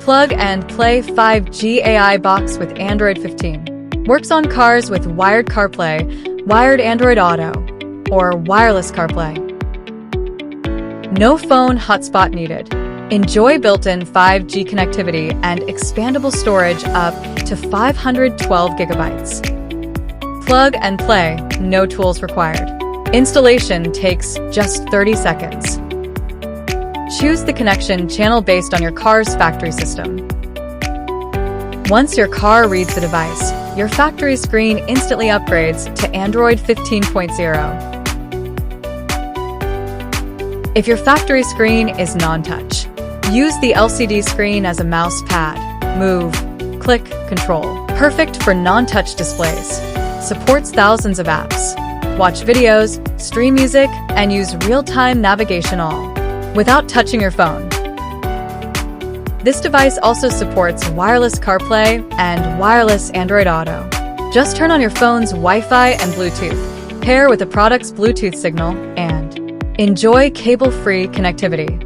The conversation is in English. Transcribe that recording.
Plug and Play 5G AI box with Android 15. Works on cars with wired CarPlay, wired Android Auto, or wireless CarPlay. No phone hotspot needed. Enjoy built-in 5G connectivity and expandable storage up to 512 gigabytes. Plug and play, no tools required. Installation takes just 30 seconds. Choose the connection channel based on your car's factory system. Once your car reads the device, your factory screen instantly upgrades to Android 15.0. If your factory screen is non-touch, use the LCD screen as a mouse pad. Move, click, control. Perfect for non-touch displays. Supports thousands of apps. Watch videos, stream music, and use real-time navigation all without touching your phone. This device also supports wireless CarPlay and wireless Android Auto. Just turn on your phone's Wi-Fi and Bluetooth, pair with the product's Bluetooth signal, and enjoy cable-free connectivity.